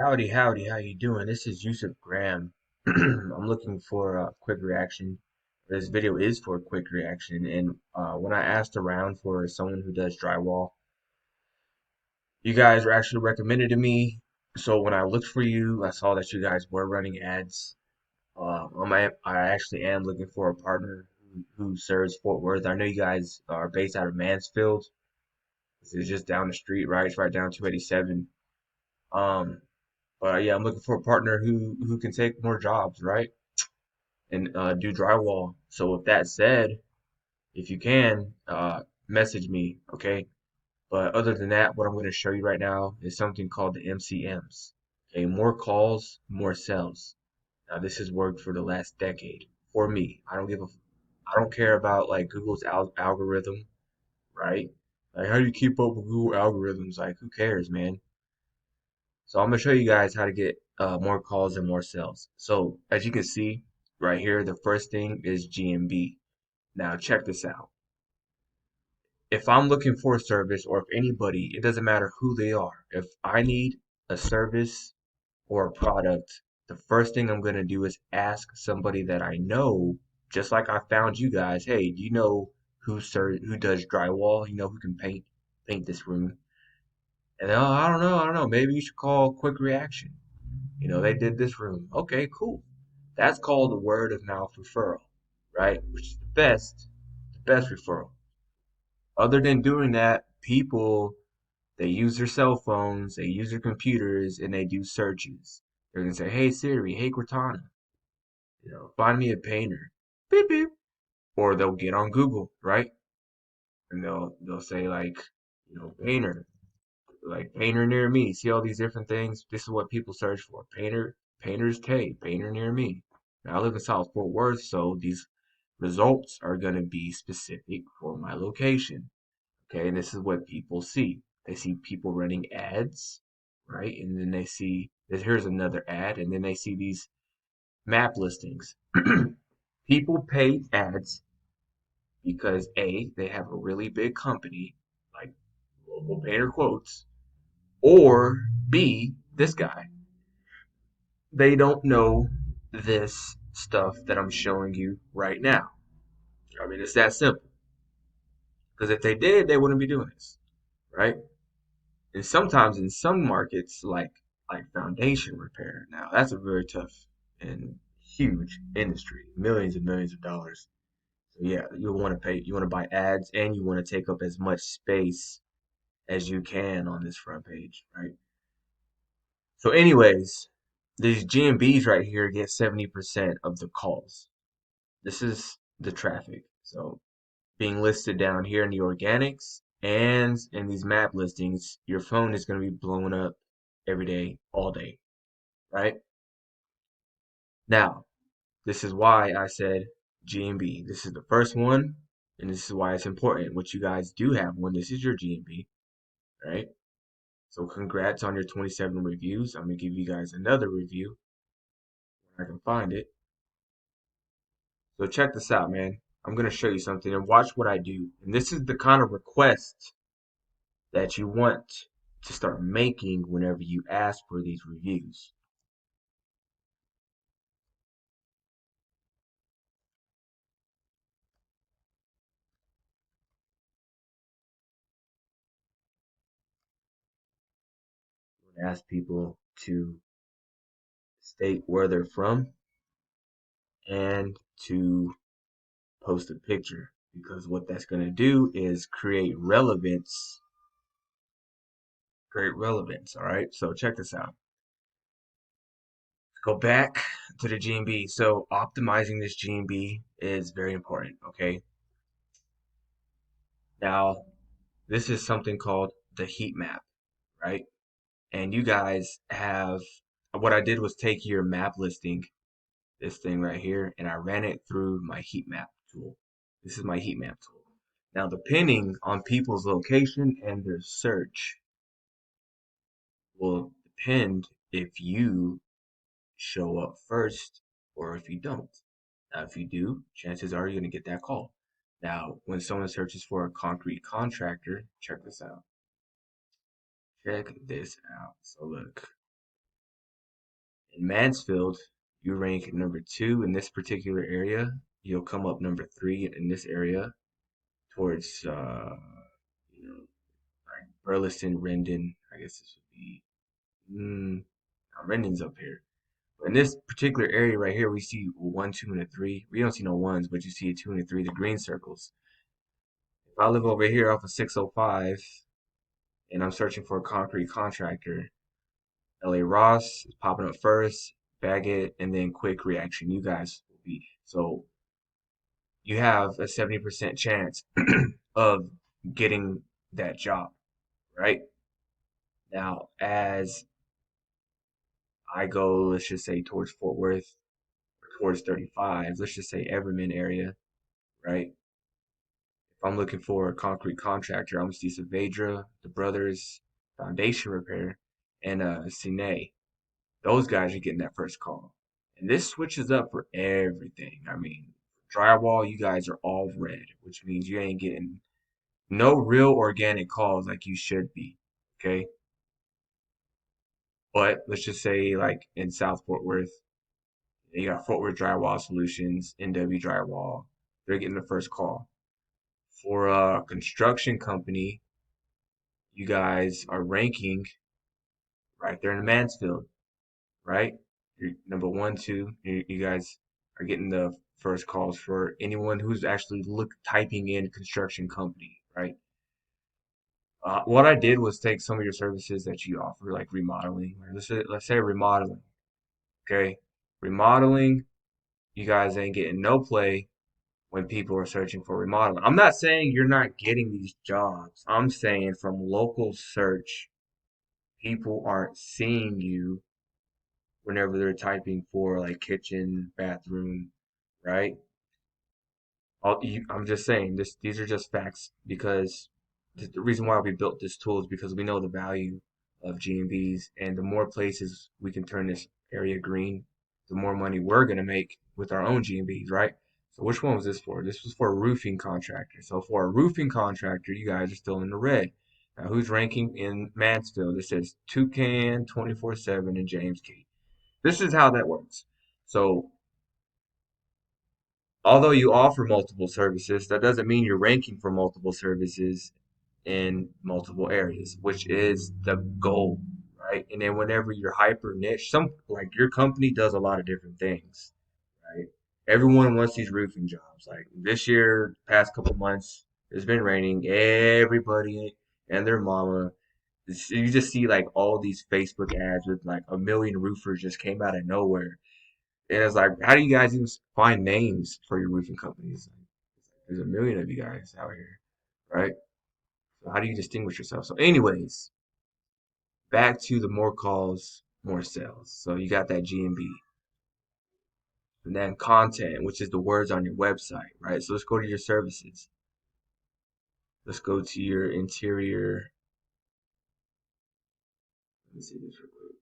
Howdy, howdy, how you doing? This is Yusuf Graham. I'm looking for a quick reaction. This video is for a quick reaction, and when I asked around for someone who does drywall, you guys were actually recommended to me. So when I looked for you, I saw that you guys were running ads. I actually am looking for a partner who serves Fort Worth. I know you guys are based out of Mansfield. This is just down the street, right? It's right down 287. Um, but yeah, I'm looking for a partner who can take more jobs, right? And do drywall. So with that said, if you can, message me, okay? But other than that, what I'm going to show you right now is something called the MCMs. Okay, more calls, more sales. Now this has worked for the last decade for me. I don't care about like Google's algorithm, right? Like how do you keep up with Google algorithms? Like who cares, man? So I'm gonna show you guys how to get more calls and more sales. So as you can see right here, the first thing is GMB. Now check this out. If I'm looking for a service or if anybody, it doesn't matter who they are. If I need a service or a product, the first thing I'm gonna do is ask somebody that I know, just like I found you guys. Hey, do you know who does drywall? You know who can paint this room? And oh, I don't know. Maybe you should call Quick Reaction. You know, they did this room. Okay, cool. That's called a word of mouth referral, right? Which is the best referral. Other than doing that, people they use their cell phones, they use their computers, and they do searches. They're gonna say, "Hey Siri, hey Cortana, you know, find me a painter." Beep beep. Or they'll get on Google, right? And they'll say like, you know, painter, like painter near me. See all these different things. This is what people search for. Painter's tape, painter near me. Now I live in South Fort Worth, so these results are gonna be specific for my location. Okay, and this is what people see. They see people running ads, right? And then they see that here's another ad, and then they see these map listings. People pay ads because A, they have a really big company, like local painter quotes, or B, this guy. They don't know this stuff that I'm showing you right now. I mean, it's that simple. Because if they did, they wouldn't be doing this, right? And sometimes in some markets, like foundation repair, now that's a very tough and huge industry, millions and millions of dollars. So yeah, you want to pay, you want to buy ads, and you want to take up as much space as you can on this front page, right? So, anyways, these GMBs right here get 70% of the calls. This is the traffic. So being listed down here in the organics and in these map listings, your phone is going to be blowing up every day, all day, right? Now, this is why I said GMB. This is the first one, and this is why it's important. What you guys do have one, this is your GMB, right? So congrats on your 27 reviews. I'm gonna give you guys another review when I can find it. So check this out, man. I'm gonna show you something and watch what I do. And this is the kind of request that you want to start making whenever you ask for these reviews. Ask people to state where they're from and to post a picture because what that's going to do is create relevance. All right, so check this out. Go back to the GMB. So optimizing this GMB is very important. Okay, now this is something called the heat map, right? And you guys have what I did was take your map listing, this thing right here, and I ran it through my heat map tool. This is my heat map tool. Now, depending on people's location and their search will depend if you show up first or if you don't. Now, if you do, chances are you're going to get that call. Now, when someone searches for a concrete contractor, check this out. Check this out. So look. In Mansfield, you rank number 2 in this particular area. You'll come up number 3 in this area towards, you know, like Burleson, Rendon. I guess this would be, Rendon's up here. In this particular area right here, we see a 1, 2, and a 3. We don't see no ones, but you see a 2 and a 3, the green circles. If I live over here off of 605 and I'm searching for a concrete contractor, LA Ross is popping up first, Baggett, and then Quick Reaction. You guys will be. So you have a 70% chance of getting that job, right? Now, as I go, let's just say towards Fort Worth, or towards 35, let's just say Everman area, right? If I'm looking for a concrete contractor, I'm gonna see Savedra, the Brothers, Foundation Repair, and Sine. Those guys are getting that first call. And this switches up for everything. I mean, drywall, you guys are all red, which means you ain't getting no real organic calls like you should be. Okay. But let's just say, like in South Fort Worth, you got Fort Worth Drywall Solutions, NW Drywall. They're getting the first call. For a construction company, you guys are ranking right there in Mansfield, right? You're number 1, 2. You guys are getting the first calls for anyone who's actually typing in construction company, right? What I did was take some of your services that you offer, like remodeling. Let's say remodeling, okay? Remodeling, you guys ain't getting no play when people are searching for remodeling. I'm not saying you're not getting these jobs. I'm saying from local search, people aren't seeing you whenever they're typing for like kitchen, bathroom, right? I'm just saying these are just facts because the reason why we built this tool is because we know the value of GMBs, and the more places we can turn this area green, the more money we're gonna make with our own GMBs, right? So which one was this for? This was for a roofing contractor. So for a roofing contractor, you guys are still in the red. Now who's ranking in Mansfield? It says Toucan, 24/7, and James Key. This is how that works. So although you offer multiple services, that doesn't mean you're ranking for multiple services in multiple areas, which is the goal, right? And then whenever you're hyper niche, some like your company does a lot of different things, right? Everyone wants these roofing jobs. Like this year, past couple months, it's been raining. Everybody and their mama. You just see like all these Facebook ads with like a million roofers just came out of nowhere. And it's like, how do you guys even find names for your roofing companies? There's a million of you guys out here, right? So how do you distinguish yourself? So, anyways, back to the more calls, more sales. So you got that GMB, and then content, which is the words on your website, right? So let's go to your services. Let's go to your interior. Let me see this real quick.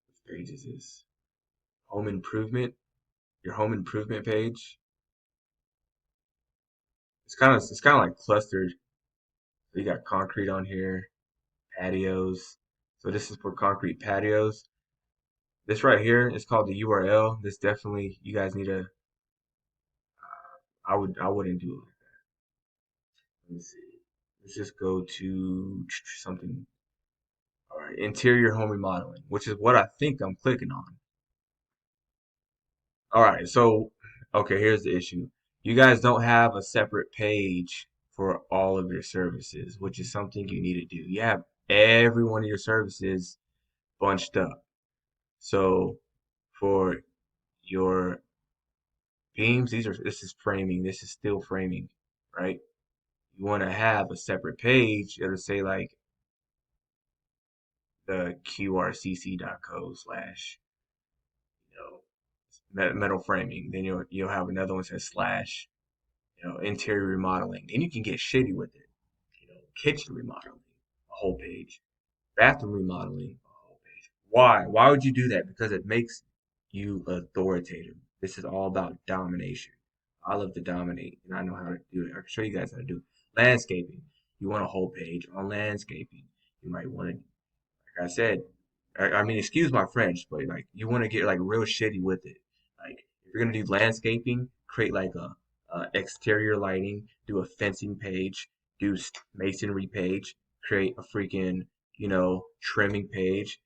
Which page is this? Home improvement. Your home improvement page. It's kind of like clustered. So you got concrete on here, patios. So this is for concrete patios. This right here is called the URL. This definitely you guys need to. I wouldn't do it like that. Let me see. Let's just go to something. All right, interior home remodeling, which is what I think I'm clicking on. All right, so okay, here's the issue. You guys don't have a separate page for all of your services, which is something you need to do. You have every one of your services bunched up. So for your beams, this is framing, this is steel framing, right? You want to have a separate page. It'll say like the qrcc.co slash, metal framing. Then you'll have another one that says slash, interior remodeling. Then you can get shitty with it. Kitchen remodeling, a whole page. Bathroom remodeling, a whole page. Why? Why would you do that? Because it makes you authoritative. This is all about domination. I love to dominate, and I know how to do it. I can show you guys how to do it. Landscaping. You want a whole page on landscaping. You might want to, like I said, I mean, excuse my French, but like you want to get like real shitty with it. Like if you're gonna do landscaping, create like a exterior lighting, do a fencing page, do masonry page, create a freaking trimming page.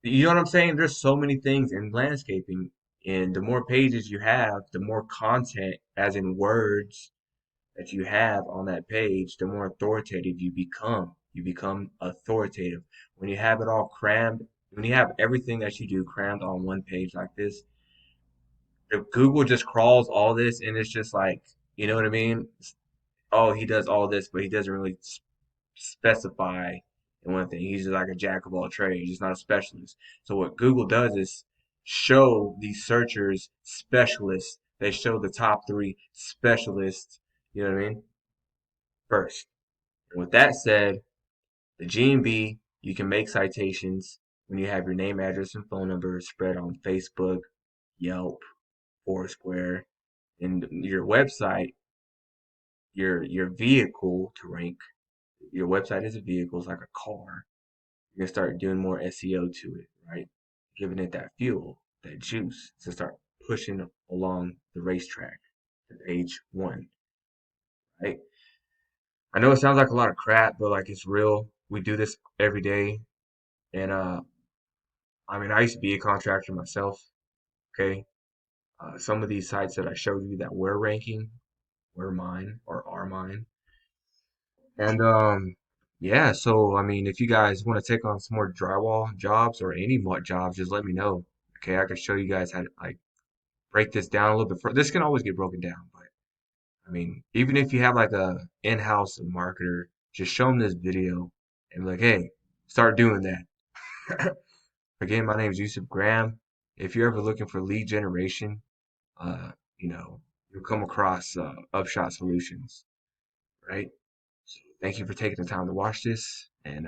You know what I'm saying? There's so many things in landscaping, and the more pages you have, the more content, as in words, that you have on that page, the more authoritative you become. You become authoritative. When you have it all crammed, when you have everything that you do crammed on one page like this, if Google just crawls all this and it's just like, you know what I mean? Oh, he does all this, but he doesn't really specify in one thing. He's just like a jack of all trades. He's not a specialist. So what Google does is show these searchers specialists. They show the top three specialists, you know what I mean, first. And with that said, the GMB, you can make citations when you have your name, address, and phone number spread on Facebook, Yelp, Foursquare, and your website, your vehicle to rank. Your website is a vehicle, it's like a car. You're gonna start doing more SEO to it, right? Giving it that fuel, that juice to start pushing along the racetrack to page one, right? I know it sounds like a lot of crap, but like it's real. We do this every day, and I mean, I used to be a contractor myself. Okay, some of these sites that I showed you that were ranking were mine or are mine, and yeah. So I mean, if you guys want to take on some more drywall jobs or any more jobs, just let me know. Okay, I can show you guys how to like break this down a little bit further. This can always get broken down, but I mean, even if you have like a in-house marketer, just show them this video and be like, hey, start doing that. Again, my name is Yusuf Graham. If you're ever looking for lead generation, uh, you'll come across Upshot Solutions, right? So thank you for taking the time to watch this, and